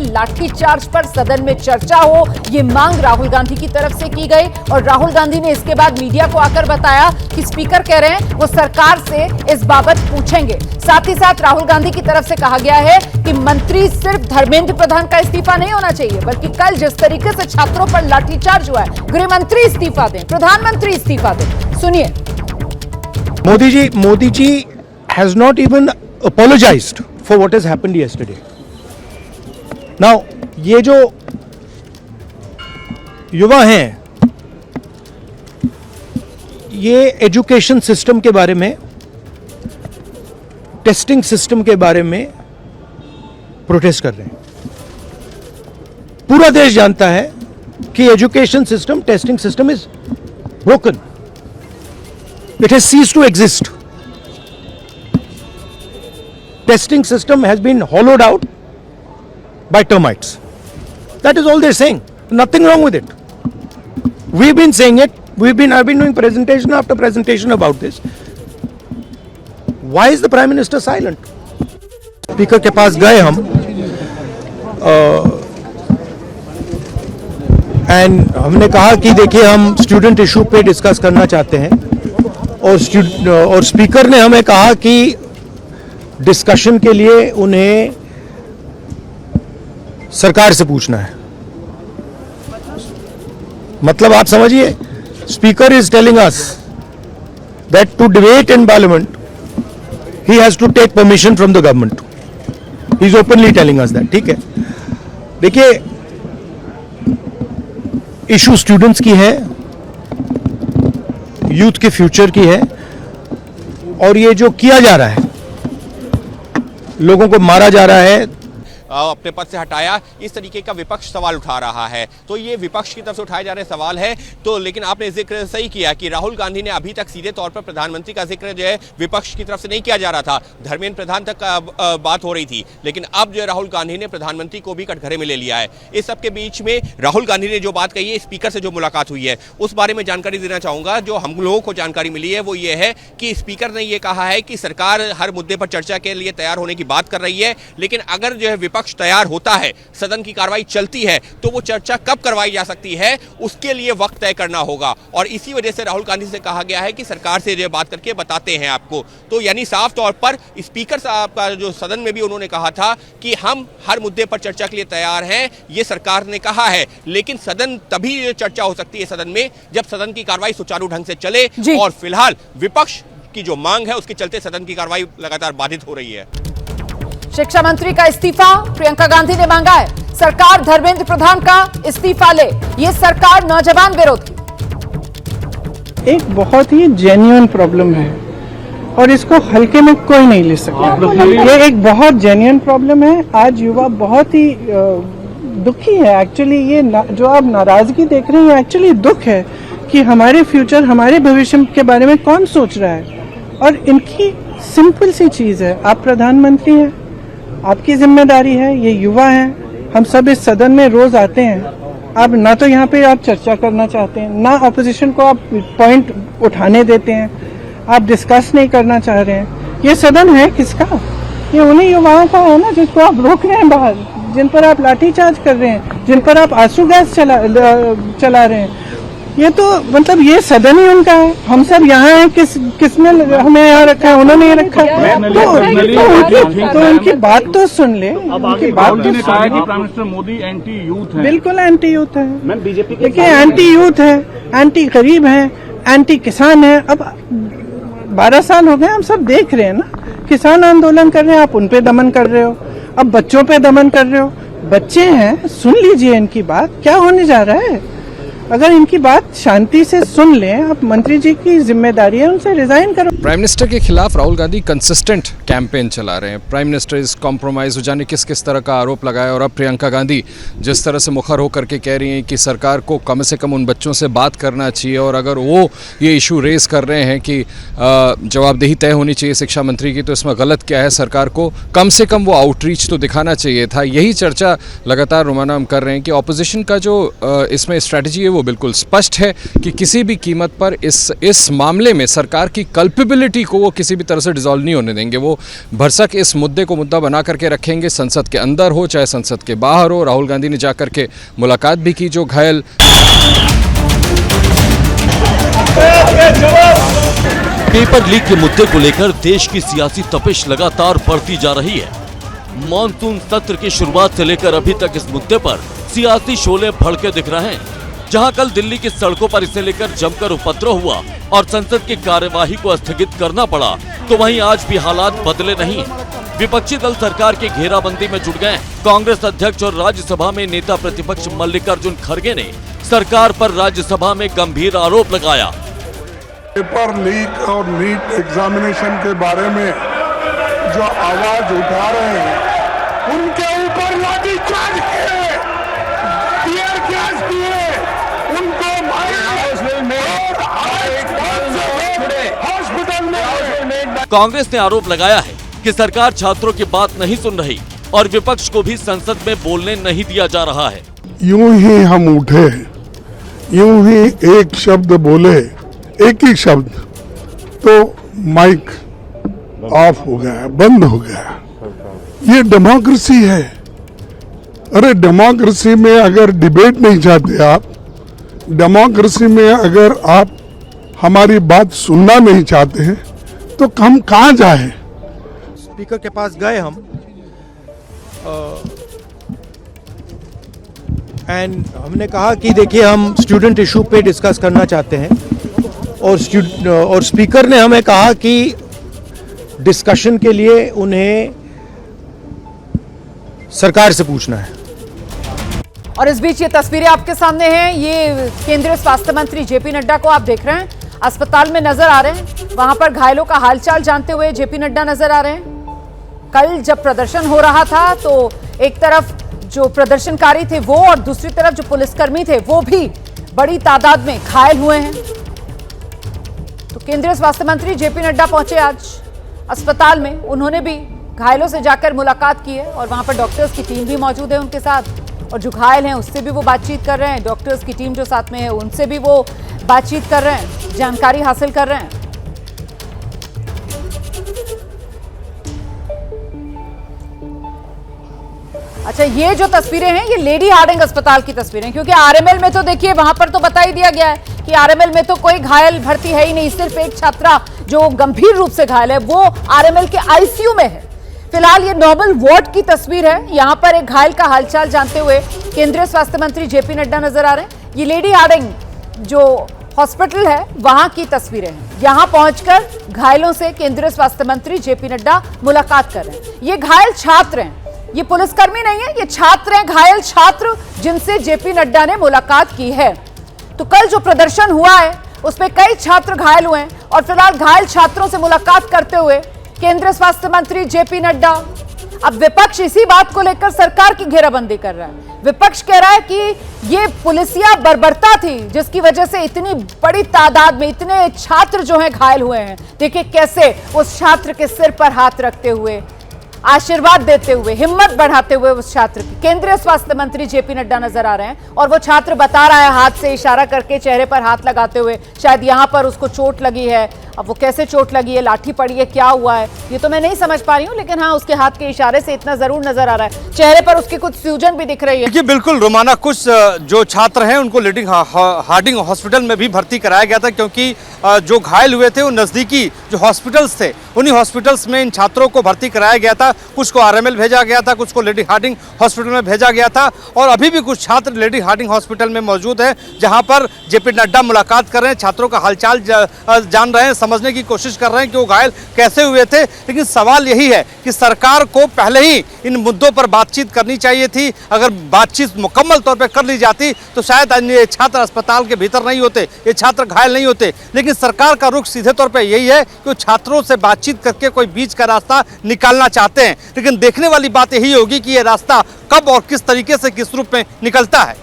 लाठीचार्ज पर सदन में चर्चा हो, ये मांग राहुल गांधी की तरफ से की गई। और राहुल गांधी ने इसके बाद मीडिया को आकर बताया कि स्पीकर कह रहे हैं वो सरकार से इस बाबत पूछेंगे। साथ ही साथ राहुल गांधी की तरफ से कहा गया है कि मंत्री सिर्फ धर्मेंद्र प्रधान का इस्तीफा नहीं होना चाहिए, बल्कि कल जिस तरीके से छात्रों पर लाठीचार्ज हुआ है, गृह मंत्री इस्तीफा दें, प्रधानमंत्री इस्तीफा दें। सुनिए। Modi ji has not even apologized for what has happened yesterday. Now, ये जो युवा हैं, ये एजुकेशन सिस्टम के बारे में, टेस्टिंग सिस्टम के बारे में प्रोटेस्ट कर रहे हैं। पूरा देश जानता है कि education system, testing system is broken. It has ceased to exist. Testing system has been hollowed out by termites. That is all they're saying. Nothing wrong with it. We've been saying it. I've been doing presentation after presentation about this. Why is the Prime Minister silent? Speaker के पास गए हम, and हमने कहा कि देखिए हम student issue पे discuss करना चाहते हैं, और स्पीकर ने हमें कहा कि डिस्कशन के लिए उन्हें सरकार से पूछना है. मतलब आप समझिए, speaker is telling us that to debate in parliament he has to take permission from the government. He is openly telling us that. ठीक है, देखिए इशू स्टूडेंट्स की है, यूथ के फ्यूचर की है, और ये जो किया जा रहा है, लोगों को मारा जा रहा है, अपने पद से हटाया, इस तरीके का विपक्ष सवाल उठा रहा है. तो ये विपक्ष की तरफ से उठाए जा रहे सवाल है. तो लेकिन आपने जिक्र सही किया कि राहुल गांधी ने अभी तक सीधे तौर पर प्रधानमंत्री का जिक्र जो है विपक्ष की तरफ से नहीं किया जा रहा था. धर्मेंद्र प्रधान तक बात हो रही थी, लेकिन अब जो है राहुल गांधी ने प्रधानमंत्री को भी कटघरे में ले लिया है. इस सबके बीच में राहुल गांधी ने जो बात कही है, स्पीकर से जो मुलाकात हुई है, उस बारे में जानकारी देना चाहूंगा. जो हम लोगों को जानकारी मिली है वो ये है कि स्पीकर ने यह कहा है कि सरकार हर मुद्दे पर चर्चा के लिए तैयार होने की बात कर रही है, लेकिन अगर जो है विपक्ष तैयार होता है, सदन की कार्रवाई चलती है, तो वो चर्चा कब करवाई जा सकती है, उसके लिए वक्त तय करना होगा. और इसी वजह से राहुल गांधी से कहा गया है कि सरकार से जो बात करके बताते हैं आपको. तो यानी साफ तौर पर स्पीकर साहब का जो सदन में भी उन्होंने कहा था कि हम हर मुद्दे पर चर्चा के लिए तैयार हैं, ये सरकार ने कहा है, लेकिन सदन तभी चर्चा हो सकती है सदन में जब सदन की कार्रवाई सुचारू ढंग से चले. और फिलहाल विपक्ष की जो मांग है उसके चलते सदन की कार्रवाई लगातार बाधित हो रही है. शिक्षा मंत्री का इस्तीफा प्रियंका गांधी ने मांगा है. सरकार धर्मेंद्र प्रधान का इस्तीफा ले, ये सरकार नौजवान विरोधी. एक बहुत ही जेन्युइन प्रॉब्लम है और इसको हल्के में कोई नहीं ले सकता. ये एक बहुत जेन्युइन प्रॉब्लम है. आज युवा बहुत ही दुखी है. एक्चुअली ये जो आप नाराजगी देख रहे हैं, एक्चुअली दुख है कि हमारे फ्यूचर, हमारे भविष्य के बारे में कौन सोच रहा है. और इनकी सिंपल सी चीज है, आप प्रधानमंत्री हैं, आपकी जिम्मेदारी है, ये युवा हैं, हम सब इस सदन में रोज आते हैं. आप ना तो यहाँ पे आप चर्चा करना चाहते हैं, ना ऑपोजिशन को आप पॉइंट उठाने देते हैं, आप डिस्कस नहीं करना चाह रहे हैं. ये सदन है किसका? ये उन्हीं युवाओं का है ना जिसको आप रोक रहे हैं बाहर, जिन पर आप लाठीचार्ज कर रहे हैं, जिन पर आप आंसू गैस चला रहे हैं. ये तो मतलब ये सदन ही उनका है. हम सब यहाँ हैं, किसने हमें यहाँ रखा है? उन्होंने ही रखा है. तो उनकी बात तो सुन ले. उनकी बात तो सुन ले. Prime minister Modi anti youth है. बिल्कुल एंटी यूथ है. बीजेपी देखिए, एंटी यूथ है, एंटी गरीब है, एंटी किसान है. अब 12 साल हो गए, हम सब देख रहे हैं ना, किसान आंदोलन कर रहे हैं, आप उन पे दमन कर रहे हो. अब बच्चों पे दमन कर रहे हो. बच्चे हैं, सुन लीजिए इनकी बात. क्या होने जा रहा है? अगर इनकी बात शांति से सुन लें, आप मंत्री जी की जिम्मेदारी है, उनसे रिजाइन करो. प्राइम मिनिस्टर के खिलाफ राहुल गांधी कंसिस्टेंट कैंपेन चला रहे हैं. प्राइम मिनिस्टर इस कॉम्प्रोमाइज हो जाने किस तरह का आरोप लगाया. और अब प्रियंका गांधी जिस तरह से मुखर होकर के कह रही हैं कि सरकार को कम से कम उन बच्चों से बात करना चाहिए, और अगर वो ये इशू रेज कर रहे हैं कि जवाबदेही तय होनी चाहिए शिक्षा मंत्री की, तो इसमें गलत क्या है? सरकार को कम से कम वो आउटरीच तो दिखाना चाहिए था. यही चर्चा लगातार रुमाना हम कर रहे हैं कि ऑपोजिशन का जो इसमें स्ट्रैटेजी है वो वो बिल्कुल स्पष्ट है कि किसी भी कीमत पर इस मामले में सरकार की कल्पेबिलिटी को वो किसी भी तरह से डिसॉल्व नहीं होने देंगे। वो भरसक इस मुद्दे को मुद्दा बना करके रखेंगे, संसद के अंदर हो चाहे संसद के बाहर हो। राहुल गांधी ने जाकर के मुलाकात भी की जो घायल पेपर लीक के मुद्दे को लेकर देश की सियासी तपिश लगातार बढ़ती जा रही है। मॉनसून सत्र की शुरुआत से लेकर अभी तक इस मुद्दे पर सियासी शोले भड़के दिख रहे हैं। जहां कल दिल्ली की सड़कों पर इसे लेकर जमकर उपद्रव हुआ और संसद की कार्यवाही को स्थगित करना पड़ा, तो वहीं आज भी हालात बदले नहीं हैं। विपक्षी दल सरकार की घेराबंदी में जुट गए। कांग्रेस अध्यक्ष और राज्यसभा में नेता प्रतिपक्ष मल्लिकार्जुन खड़गे ने सरकार पर राज्यसभा में गंभीर आरोप लगाया। पेपर लीक और नीट एग्जामिनेशन के बारे में जो आवाज उठा रहे हैं उनके ऊपर लाठीचार्ज किए, टीयर गैस दिए, उनको हॉस्पिटल में। कांग्रेस ने आरोप लगाया है कि सरकार छात्रों की बात नहीं सुन रही और विपक्ष को भी संसद में बोलने नहीं दिया जा रहा है। यूं ही हम उठे, यूं ही एक शब्द बोले, एक ही शब्द, तो माइक ऑफ हो गया, बंद हो गया। ये डेमोक्रेसी है। अरे डेमोक्रेसी में अगर डिबेट नहीं चाहते आप, डेमोक्रेसी में अगर आप हमारी बात सुनना नहीं चाहते हैं, तो हम कहाँ जाए? स्पीकर के पास गए हम एंड हमने कहा कि देखिए हम स्टूडेंट इशू पे डिस्कस करना चाहते हैं और स्पीकर ने हमें कहा कि डिस्कशन के लिए उन्हें सरकार से पूछना है। और इस बीच ये तस्वीरें आपके सामने हैं। ये केंद्रीय स्वास्थ्य मंत्री जेपी नड्डा को आप देख रहे हैं, अस्पताल में नजर आ रहे हैं। वहां पर घायलों का हालचाल जानते हुए जेपी नड्डा नजर आ रहे हैं। कल जब प्रदर्शन हो रहा था तो एक तरफ जो प्रदर्शनकारी थे वो और दूसरी तरफ जो पुलिसकर्मी थे वो भी बड़ी तादाद में घायल हुए हैं। तो केंद्रीय स्वास्थ्य मंत्री जेपी नड्डा पहुंचे आज अस्पताल में। उन्होंने भी घायलों से जाकर मुलाकात की है और वहां पर डॉक्टर्स की टीम भी मौजूद है उनके साथ, और जो घायल हैं उससे भी वो बातचीत कर रहे हैं। डॉक्टर्स की टीम जो साथ में है उनसे भी वो बातचीत कर रहे हैं, जानकारी हासिल कर रहे हैं। अच्छा, ये जो तस्वीरें हैं ये लेडी हार्डिंग अस्पताल की तस्वीरें, क्योंकि आरएमएल में तो देखिए वहां पर तो बता ही दिया गया है कि आरएमएल में तो कोई घायल भर्ती है ही नहीं। सिर्फ एक छात्रा जो गंभीर रूप से घायल है वो आरएमएल के आईसीयू में है। फिलहाल ये नॉर्मल वार्ड की तस्वीर है। यहां पर एक घायल का हालचाल जानते हुए केंद्रीय स्वास्थ्य मंत्री जेपी नड्डा नजर आ रहे हैं। ये लेडी हार्डिंग जो हॉस्पिटल है वहां की तस्वीरें हैं। यहां पहुंचकर घायलों से केंद्रीय स्वास्थ्य मंत्री जेपी नड्डा मुलाकात कर रहे हैं। ये घायल छात्र हैं, ये पुलिसकर्मी नहीं है, ये छात्र हैं, घायल छात्र जिनसे जेपी नड्डा ने मुलाकात की है। तो कल जो प्रदर्शन हुआ है उसमें कई छात्र घायल हुए हैं और फिलहाल घायल छात्रों से मुलाकात करते हुए केंद्रीय स्वास्थ्य मंत्री जेपी नड्डा। अब विपक्ष इसी बात को लेकर सरकार की घेराबंदी कर रहा है। विपक्ष कह रहा है कि ये पुलिसिया बर्बरता थी जिसकी वजह से इतनी बड़ी तादाद में इतने छात्र जो हैं घायल हुए हैं। देखिए कैसे उस छात्र के सिर पर हाथ रखते हुए, आशीर्वाद देते हुए, हिम्मत बढ़ाते हुए उस छात्र की केंद्रीय स्वास्थ्य मंत्री जेपी नड्डा नजर आ रहे हैं। और वो छात्र बता रहा है हाथ से इशारा करके, चेहरे पर हाथ लगाते हुए, शायद यहां पर उसको चोट लगी है। अब वो कैसे चोट लगी है, लाठी पड़ी है, क्या हुआ है, ये तो मैं नहीं समझ पा रही हूँ, लेकिन हाँ उसके हाथ के इशारे से इतना जरूर नजर आ रहा है। चेहरे पर उसकी कुछ सूजन भी दिख रही है। देखिए बिल्कुल रोमाना, कुछ जो छात्र हैं उनको लेडी हार्डिंग हॉस्पिटल में भी भर्ती कराया गया था, क्योंकि जो घायल हुए थे वो नज़दीकी जो हॉस्पिटल्स थे उन्हीं हॉस्पिटल्स में इन छात्रों को भर्ती कराया गया था। कुछ को आरएमएल भेजा गया था, कुछ को लेडी हार्डिंग हॉस्पिटल में भेजा गया था, और अभी भी कुछ छात्र लेडी हार्डिंग हॉस्पिटल में मौजूद है, जहां पर जेपी नड्डा मुलाकात कर रहे हैं, छात्रों का हालचाल जान रहे हैं, समझने की कोशिश कर रहे हैं कि वो घायल कैसे हुए थे। लेकिन सवाल यही है कि सरकार को पहले ही इन मुद्दों पर बातचीत करनी चाहिए थी। अगर बातचीत मुकम्मल तौर पर कर ली जाती तो शायद ये छात्र अस्पताल के भीतर नहीं होते, ये छात्र घायल नहीं होते। लेकिन सरकार का रुख सीधे तौर पर यही है कि वो छात्रों से बातचीत करके कोई बीच का रास्ता निकालना चाहते हैं। लेकिन देखने वाली बात यही होगी कि ये रास्ता कब और किस तरीके से, किस रूप में निकलता है।